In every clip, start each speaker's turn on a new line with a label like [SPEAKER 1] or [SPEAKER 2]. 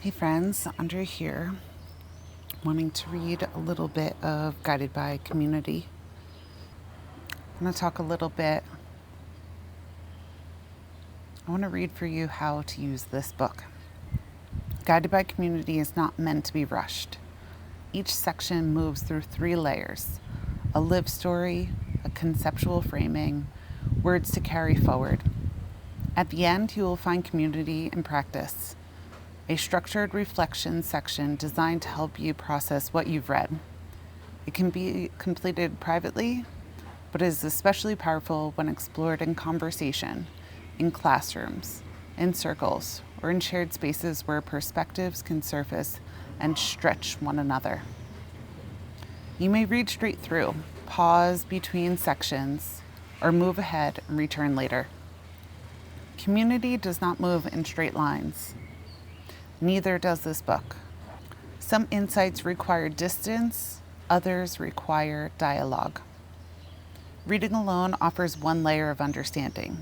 [SPEAKER 1] Hey friends, Andrea here, wanting to read a little bit of Guided by Community. I'm going to talk a little bit. I want to read for you how to use this book. Guided by Community is not meant to be rushed. Each section moves through 3 layers: a lived story, a conceptual framing, words to carry forward. At the end, you will find community in practice. A structured reflection section designed to help you process what you've read. It can be completed privately, but is especially powerful when explored in conversation, in classrooms, in circles, or in shared spaces where perspectives can surface and stretch one another. You may read straight through, pause between sections, or move ahead and return later. Community does not move in straight lines. Neither does this book. Some insights require distance, others require dialogue. Reading alone offers one layer of understanding.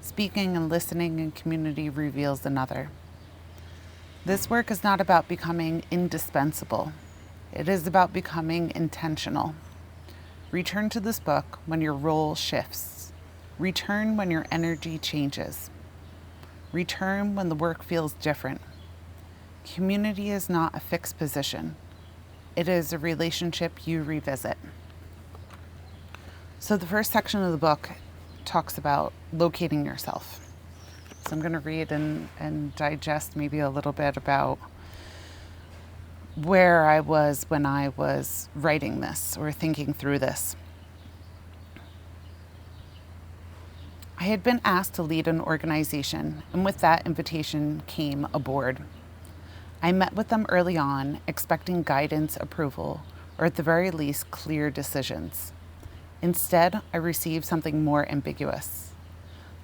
[SPEAKER 1] Speaking and listening in community reveals another. This work is not about becoming indispensable. It is about becoming intentional. Return to this book when your role shifts. Return when your energy changes. Return when the work feels different. Community is not a fixed position. It is a relationship you revisit. So the first section of the book talks about locating yourself. So I'm going to read and digest maybe a little bit about where I was when I was writing this or thinking through this. I had been asked to lead an organization, and with that invitation came a board. I met with them early on, expecting guidance, approval, or at the very least, clear decisions. Instead, I received something more ambiguous.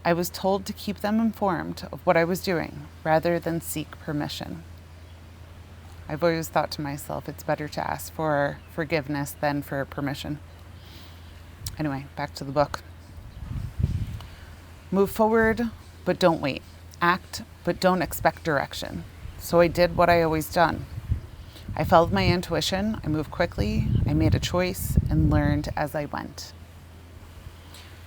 [SPEAKER 1] I was told to keep them informed of what I was doing, rather than seek permission. I've always thought to myself, it's better to ask for forgiveness than for permission. Anyway, back to the book. Move forward, but don't wait. Act, but don't expect direction. So I did what I always done. I followed my intuition, I moved quickly, I made a choice, and learned as I went.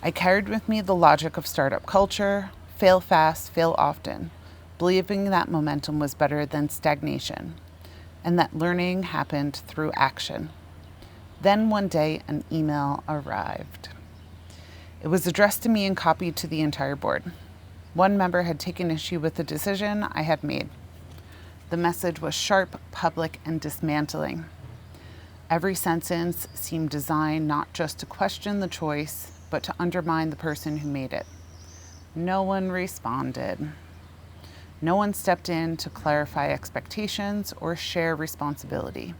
[SPEAKER 1] I carried with me the logic of startup culture: fail fast, fail often, believing that momentum was better than stagnation, and that learning happened through action. Then one day, an email arrived. It was addressed to me and copied to the entire board. One member had taken issue with the decision I had made. The message was sharp, public, and dismantling. Every sentence seemed designed not just to question the choice, but to undermine the person who made it. No one responded. No one stepped in to clarify expectations or share responsibility.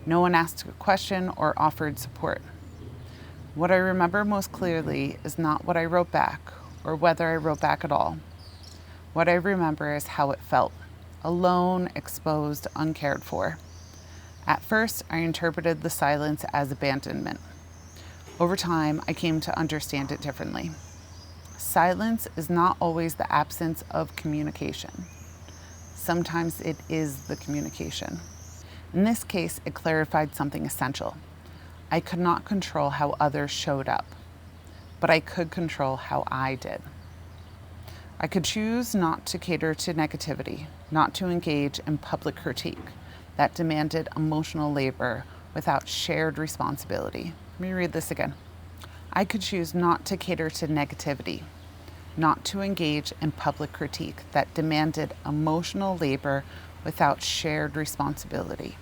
[SPEAKER 1] No one asked a question or offered support. What I remember most clearly is not what I wrote back, or whether I wrote back at all. What I remember is how it felt. Alone, exposed, uncared for. At first, I interpreted the silence as abandonment. Over time, I came to understand it differently. Silence is not always the absence of communication. Sometimes it is the communication. In this case, it clarified something essential. I could not control how others showed up, but I could control how I did. I could choose not to cater to negativity, not to engage in public critique that demanded emotional labor without shared responsibility. Let me read this again. I could choose not to cater to negativity, not to engage in public critique that demanded emotional labor without shared responsibility.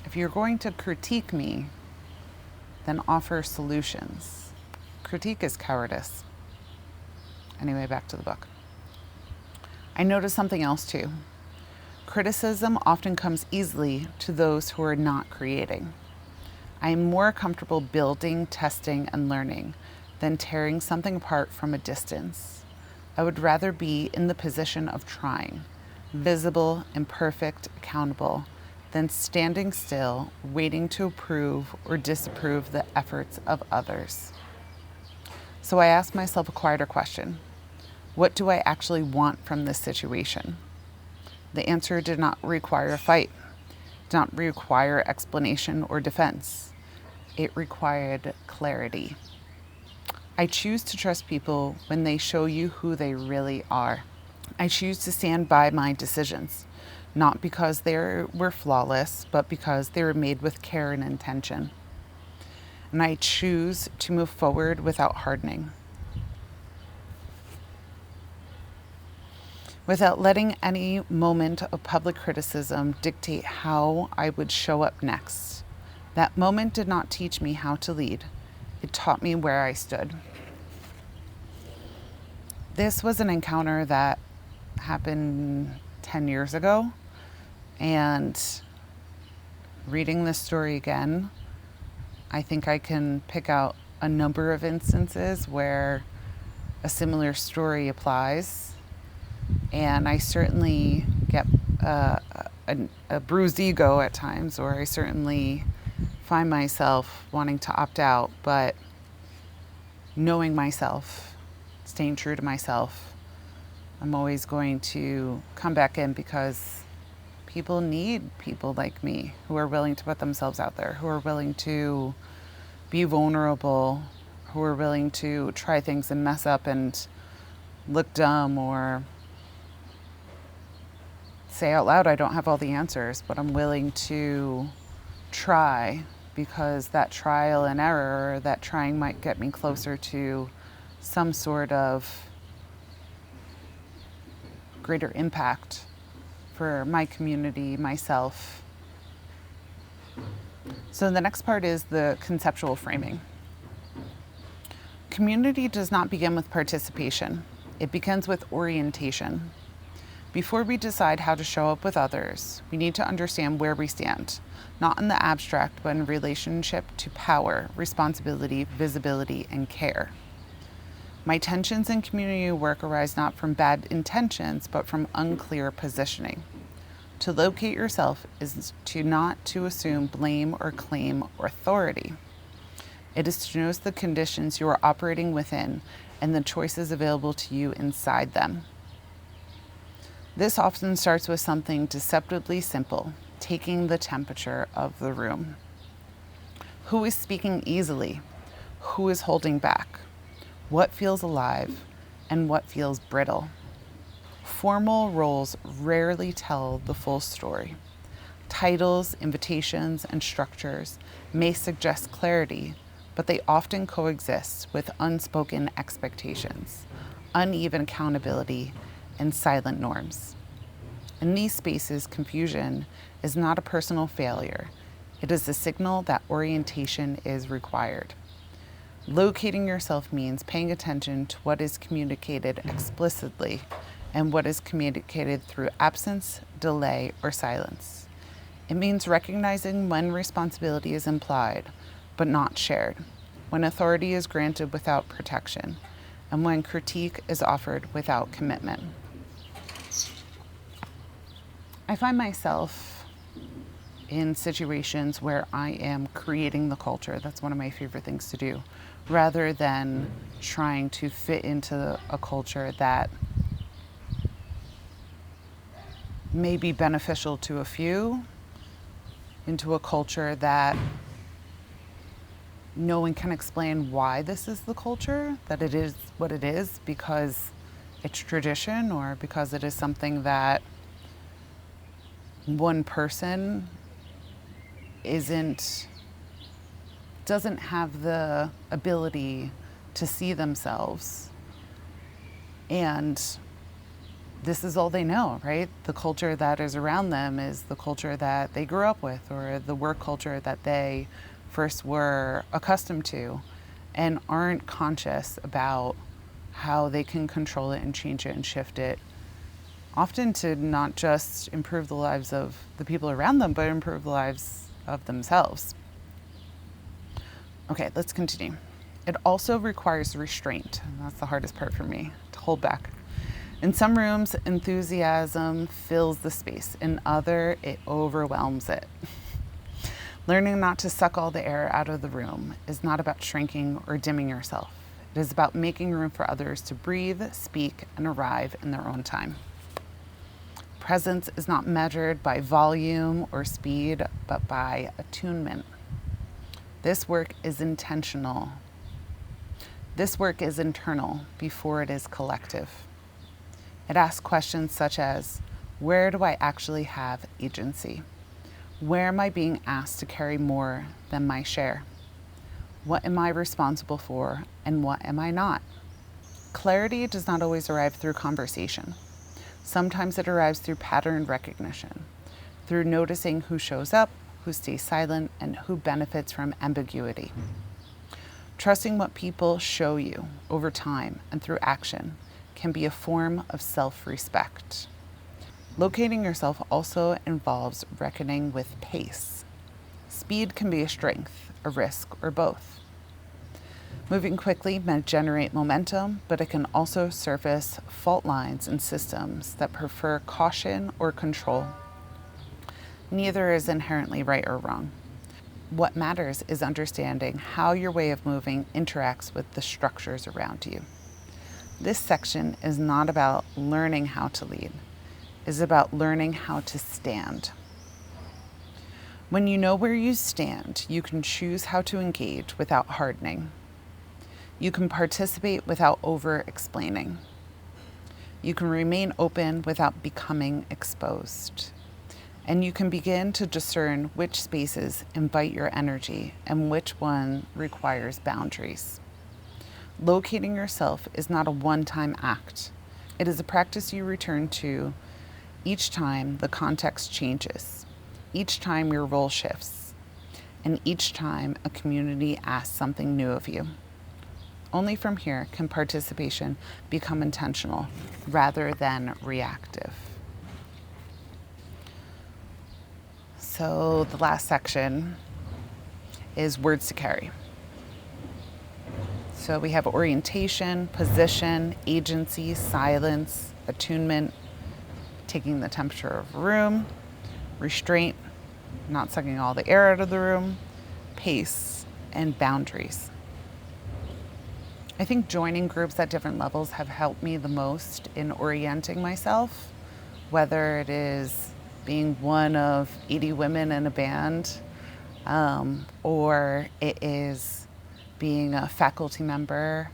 [SPEAKER 1] If you're going to critique me, then offer solutions. Critique is cowardice. Anyway, back to the book. I noticed something else too. Criticism often comes easily to those who are not creating. I am more comfortable building, testing, and learning than tearing something apart from a distance. I would rather be in the position of trying, visible, imperfect, accountable, than standing still, waiting to approve or disapprove the efforts of others. So I asked myself a quieter question. What do I actually want from this situation? The answer did not require a fight, did not require explanation or defense. It required clarity. I choose to trust people when they show you who they really are. I choose to stand by my decisions, not because they were flawless, but because they were made with care and intention. And I choose to move forward without hardening, without letting any moment of public criticism dictate how I would show up next. That moment did not teach me how to lead. It taught me where I stood. This was an encounter that happened 10 years ago, and reading this story again, I think I can pick out a number of instances where a similar story applies, and I certainly get a bruised ego at times, or I certainly find myself wanting to opt out, but knowing myself, staying true to myself, I'm always going to come back in, because people need people like me who are willing to put themselves out there, who are willing to be vulnerable, who are willing to try things and mess up and look dumb, or say out loud, I don't have all the answers, but I'm willing to try, because that trial and error, that trying might get me closer to some sort of greater impact for my community, myself. So the next part is the conceptual framing. Community does not begin with participation. It begins with orientation. Before we decide how to show up with others, we need to understand where we stand, not in the abstract, but in relationship to power, responsibility, visibility, and care. My tensions in community work arise not from bad intentions, but from unclear positioning. To locate yourself is not to assume blame or claim authority. It is to notice the conditions you are operating within and the choices available to you inside them. This often starts with something deceptively simple, taking the temperature of the room. Who is speaking easily? Who is holding back? What feels alive and what feels brittle? Formal roles rarely tell the full story. Titles, invitations, and structures may suggest clarity, but they often coexist with unspoken expectations, uneven accountability, and silent norms. In these spaces, confusion is not a personal failure. It is a signal that orientation is required. Locating yourself means paying attention to what is communicated explicitly and what is communicated through absence, delay, or silence. It means recognizing when responsibility is implied but not shared, when authority is granted without protection, and when critique is offered without commitment. I find myself in situations where I am creating the culture. That's one of my favorite things to do, rather than trying to fit into a culture that may be beneficial to a few, into a culture that no one can explain why this is the culture, that it is what it is because it's tradition, or because it is something that one person doesn't have the ability to see themselves, and this is all they know, right? The culture that is around them is the culture that they grew up with, or the work culture that they first were accustomed to, and aren't conscious about how they can control it and change it and shift it, often to not just improve the lives of the people around them, but improve the lives of themselves. Okay, let's continue. It also requires restraint. And that's the hardest part for me, to hold back. In some rooms, enthusiasm fills the space. In other, it overwhelms it. Learning not to suck all the air out of the room is not about shrinking or dimming yourself. It is about making room for others to breathe, speak, and arrive in their own time. Presence is not measured by volume or speed, but by attunement. This work is intentional. This work is internal before it is collective. It asks questions such as, where do I actually have agency? Where am I being asked to carry more than my share? What am I responsible for and what am I not? Clarity does not always arrive through conversation. Sometimes it arrives through pattern recognition, through noticing who shows up, who stays silent, and who benefits from ambiguity. Trusting what people show you over time and through action can be a form of self-respect. Locating yourself also involves reckoning with pace. Speed can be a strength, a risk, or both. Moving quickly may generate momentum, but it can also surface fault lines in systems that prefer caution or control. Neither is inherently right or wrong. What matters is understanding how your way of moving interacts with the structures around you. This section is not about learning how to lead. It is about learning how to stand. When you know where you stand, you can choose how to engage without hardening. You can participate without over-explaining. You can remain open without becoming exposed. And you can begin to discern which spaces invite your energy and which one requires boundaries. Locating yourself is not a one-time act. It is a practice you return to each time the context changes, each time your role shifts, and each time a community asks something new of you. Only from here can participation become intentional rather than reactive. So the last section is words to carry. So we have orientation, position, agency, silence, attunement, taking the temperature of a room, restraint, not sucking all the air out of the room, pace, and boundaries. I think joining groups at different levels have helped me the most in orienting myself, whether it is being one of 80 women in a band, or it is being a faculty member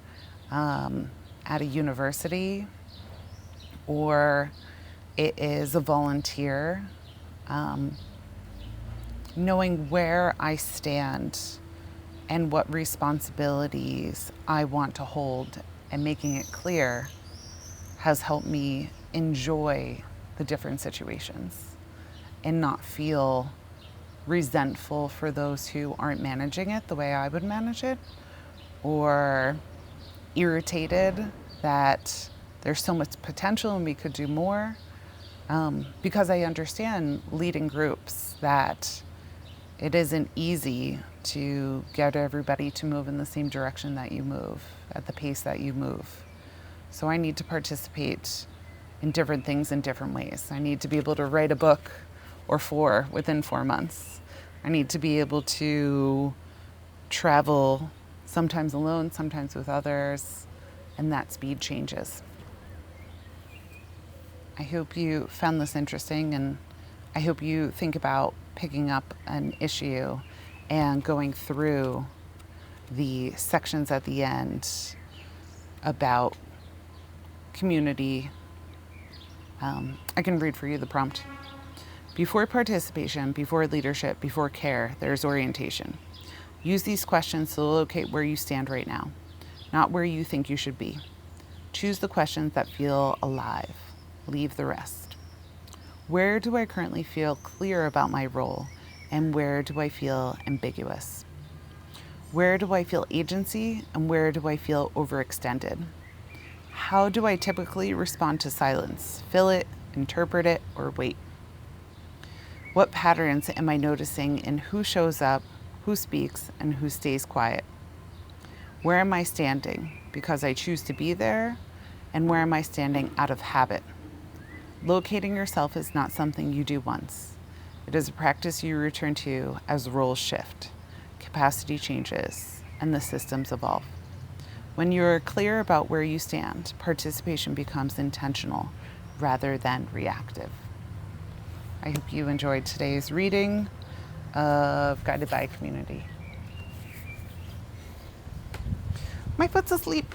[SPEAKER 1] at a university, or it is a volunteer. Knowing where I stand and what responsibilities I want to hold and making it clear has helped me enjoy the different situations and not feel resentful for those who aren't managing it the way I would manage it, or irritated that there's so much potential and we could do more, because I understand leading groups that it isn't easy to get everybody to move in the same direction that you move, at the pace that you move. So I need to participate in different things in different ways. I need to be able to write a book or 4 within 4 months. I need to be able to travel, sometimes alone, sometimes with others, and that speed changes. I hope you found this interesting, and I hope you think about picking up an issue and going through the sections at the end about community. I can read for you the prompt. Before participation, before leadership, before care, there's orientation. Use these questions to locate where you stand right now, not where you think you should be. Choose the questions that feel alive. Leave the rest. Where do I currently feel clear about my role, and where do I feel ambiguous? Where do I feel agency, and where do I feel overextended? How do I typically respond to silence? Fill it, interpret it, or wait? What patterns am I noticing in who shows up, who speaks, and who stays quiet? Where am I standing because I choose to be there, and where am I standing out of habit? Locating yourself is not something you do once. It is a practice you return to as roles shift, capacity changes, and the systems evolve. When you are clear about where you stand, participation becomes intentional rather than reactive. I hope you enjoyed today's reading of Guided by Community. My foot's asleep.